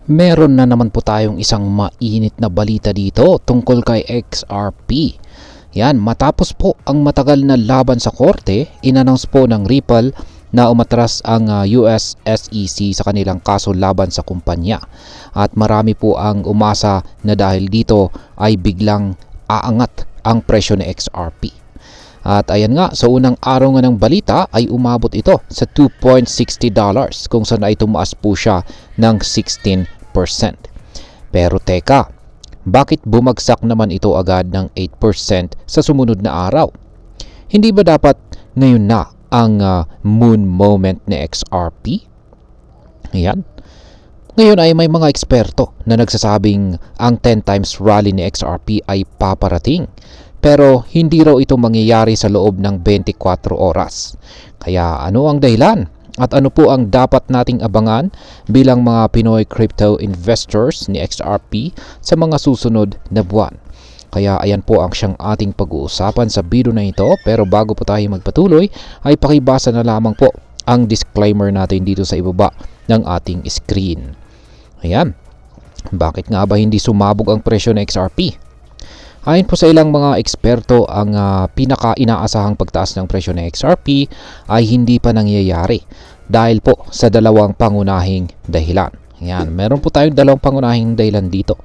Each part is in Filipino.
Meron na naman po tayong isang mainit na balita dito tungkol kay XRP. Yan, matapos po ang matagal na laban sa korte, inannounce po ng Ripple na umatras ang US SEC sa kanilang kaso laban sa kumpanya. At marami po ang umasa na dahil dito ay biglang aangat ang presyo ng XRP. At ayan nga, sa unang araw nga ng balita ay umabot ito sa $2.60 kung saan ay tumaas po siya ng 16%. Pero teka, bakit bumagsak naman ito agad ng 8% sa sumunod na araw? Hindi ba dapat ngayon na ang moon moment ni XRP? Ayan. Ngayon ay may mga eksperto na nagsasabing ang 10 times rally ni XRP ay paparating. Pero hindi raw ito mangyayari sa loob ng 24 oras. Kaya ano ang dahilan? At ano po ang dapat nating abangan bilang mga Pinoy crypto investors ni XRP sa mga susunod na buwan? Kaya ayan po ang siyang ating pag-uusapan sa video na ito. Pero bago po tayo magpatuloy ay pakibasa na lamang po ang disclaimer natin dito sa ibaba ng ating screen. Ayan. Bakit nga ba hindi sumabog ang presyo ng XRP? Ayon po sa ilang mga eksperto, ang pinaka-inaasahang pagtaas ng presyo ng XRP ay hindi pa nangyayari dahil po sa dalawang pangunahing dahilan. Yan, meron po tayong dalawang pangunahing dahilan dito.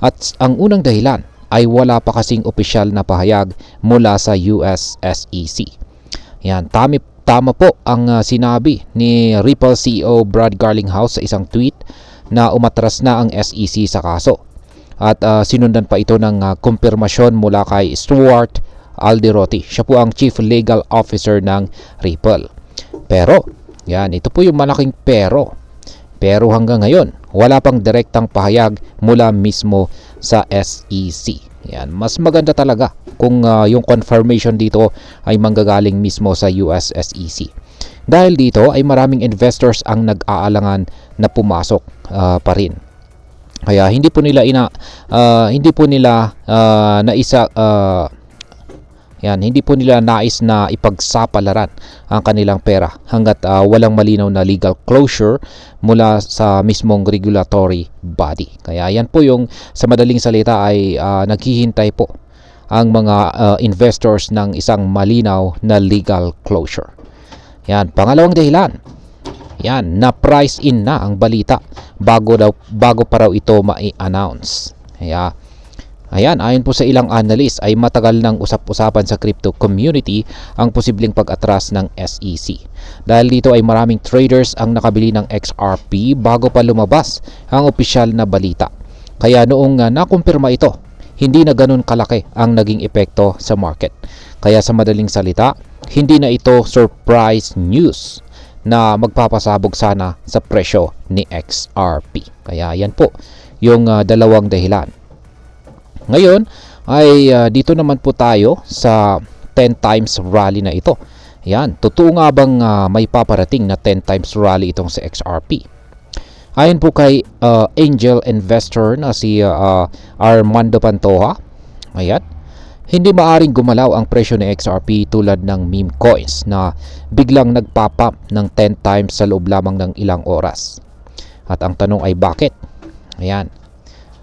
At ang unang dahilan ay wala pa kasing opisyal na pahayag mula sa US SEC. Yan, tama po ang sinabi ni Ripple CEO Brad Garlinghouse sa isang tweet na umatras na ang SEC sa kaso. At sinundan pa ito ng kumpirmasyon mula kay Stuart Alderoty. Siya po ang Chief Legal Officer ng Ripple. Pero, yan, ito po yung malaking pero. Pero hanggang ngayon, wala pang direktang pahayag mula mismo sa SEC. Yan, mas maganda talaga kung yung confirmation dito ay manggagaling mismo sa US SEC. Dahil dito ay maraming investors ang nag-aalangan na pumasok pa rin. Kaya hindi po nila nais na ipagsapalaran ang kanilang pera hanggat walang malinaw na legal closure mula sa mismong regulatory body. Kaya yan po yung sa madaling salita ay naghihintay po ang mga investors ng isang malinaw na legal closure. Yan, pangalawang dahilan. Yan, na-price in na ang balita bago pa raw ito mai-announce. Ayan, ayon po sa ilang analyst ay matagal nang usap-usapan sa crypto community ang posibleng pag-atras ng SEC. Dahil dito ay maraming traders ang nakabili ng XRP bago pa lumabas ang opisyal na balita. Kaya noong nakumpirma ito, hindi na ganun kalaki ang naging epekto sa market. Kaya sa madaling salita, hindi na ito surprise news na magpapasabog sana sa presyo ni XRP. Kaya yan po yung dalawang dahilan. Ngayon ay dito naman po tayo sa 10 times rally na ito. Yan, totoo nga bang may paparating na 10 times rally itong si XRP? Ayon po kay angel investor na si Armando Pantoja, ayan, hindi maaring gumalaw ang presyo ng XRP tulad ng meme coins na biglang nagpapump ng 10 times sa loob lamang ng ilang oras. At ang tanong ay bakit? Ayan.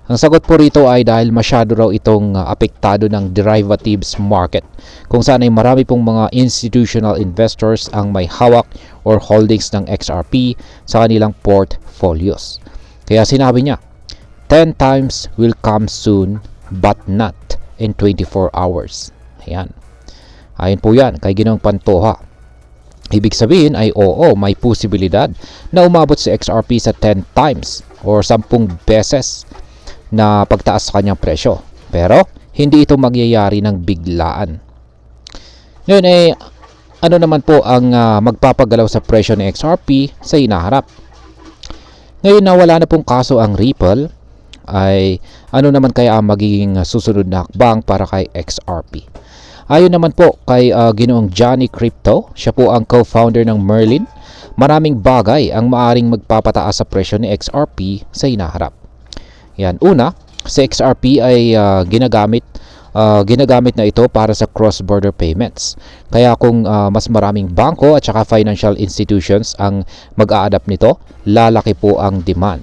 Ang sagot po rito ay dahil masyado raw itong apektado ng derivatives market kung saan ay marami pong mga institutional investors ang may hawak or holdings ng XRP sa kanilang portfolios. Kaya sinabi niya, 10 times will come soon but not in 24 hours. Ayan. Ayon po yan kay Ginoong Pantoja. Ibig sabihin ay oo, may posibilidad na umabot si XRP sa 10 times or 10 beses na pagtaas sa kanyang presyo. Pero hindi ito magyayari ng biglaan. Ngayon ano naman po ang magpapagalaw sa presyo ng XRP sa hinaharap? Ngayon na wala na pong kaso ang Ripple, ay ano naman kaya ang magiging susunod na hakbang para kay XRP? Ayon naman po kay Ginoong Johnny Crypto, siya po ang co-founder ng Merlin, maraming bagay ang maaring magpapataas sa presyo ni XRP sa hinaharap. Yan, una, si XRP ay ginagamit na ito para sa cross-border payments. Kaya kung mas maraming bangko at saka financial institutions ang mag-a-adapt nito, lalaki po ang demand.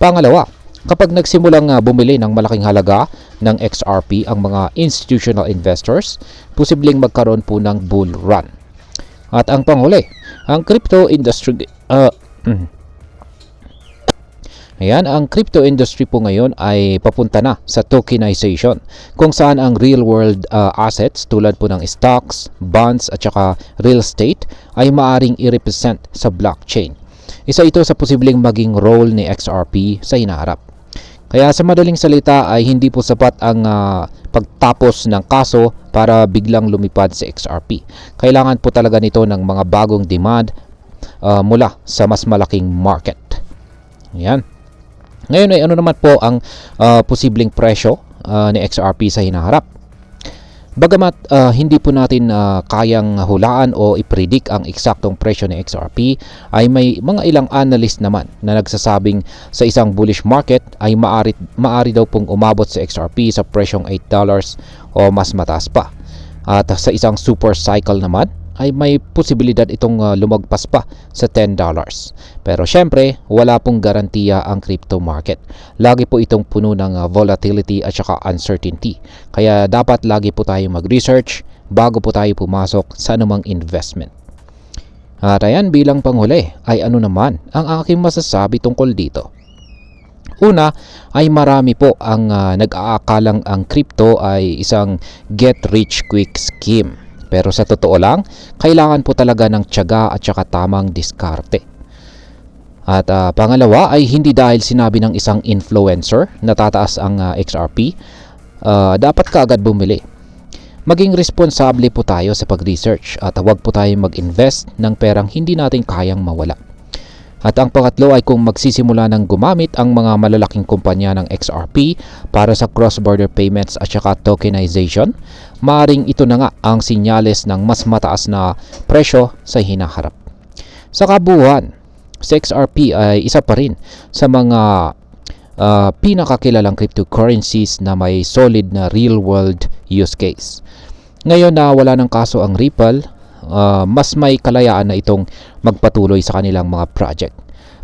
Pangalawa, kapag nagsimulang bumili ng malaking halaga ng XRP ang mga institutional investors, posibleng magkaroon po ng bull run. At ang panghuli, ang crypto industry ang crypto industry po ngayon ay papunta na sa tokenization, kung saan ang real world assets tulad po ng stocks, bonds at saka real estate ay maaring i-represent sa blockchain. Isa ito sa posibleng maging role ni XRP sa hinaharap. Kaya sa madaling salita ay hindi po sapat ang pagtapos ng kaso para biglang lumipad si XRP. Kailangan po talaga nito ng mga bagong demand mula sa mas malaking market. Yan. Ngayon ay ano naman po ang posibleng presyo ni XRP sa hinaharap. Bagamat hindi po natin kayang hulaan o i-predict ang eksaktong presyo ni XRP, ay may mga ilang analyst naman na nagsasabing sa isang bullish market ay maari daw pong umabot sa XRP sa presyong $8 o mas mataas pa. At sa isang super cycle naman ay may posibilidad itong lumagpas pa sa $10. Pero syempre, wala pong garantiya ang crypto market. Lagi po itong puno ng volatility at saka uncertainty. Kaya dapat lagi po tayo mag-research bago po tayo pumasok sa anumang investment. At ayan, bilang panghuli ay ano naman ang aking masasabi tungkol dito. Una ay marami po ang nag-aakalang ang crypto ay isang get rich quick scheme. Pero sa totoo lang, kailangan po talaga ng tiyaga at saka tamang diskarte. At pangalawa ay hindi dahil sinabi ng isang influencer na tataas ang XRP, dapat kaagad bumili. Maging responsable po tayo sa pag-research at huwag po tayong mag-invest ng perang hindi natin kayang mawala. At ang pangatlo ay kung magsisimula ng gumamit ang mga malalaking kumpanya ng XRP para sa cross-border payments at saka tokenization, maaaring ito na nga ang sinyales ng mas mataas na presyo sa hinaharap. Sa kabuuan, si XRP ay isa pa rin sa mga pinakakilalang cryptocurrencies na may solid na real-world use case. Ngayon na wala ng kaso ang Ripple, mas may kalayaan na itong magpatuloy sa kanilang mga project.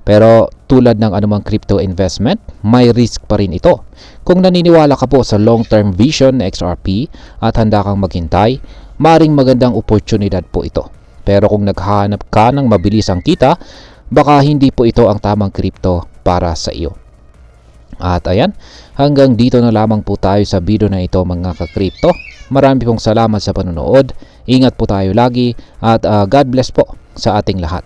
Pero tulad ng anumang crypto investment, may risk pa rin ito. Kung naniniwala ka po sa long-term vision ng XRP at handa kang maghintay, maring magandang oportunidad po ito. Pero kung naghahanap ka ng mabilisang kita, baka hindi po ito ang tamang crypto para sa iyo. At ayan, hanggang dito na lamang po tayo sa video na ito mga ka-crypto. Marami pong salamat sa panonood. Ingat po tayo lagi at God bless po sa ating lahat.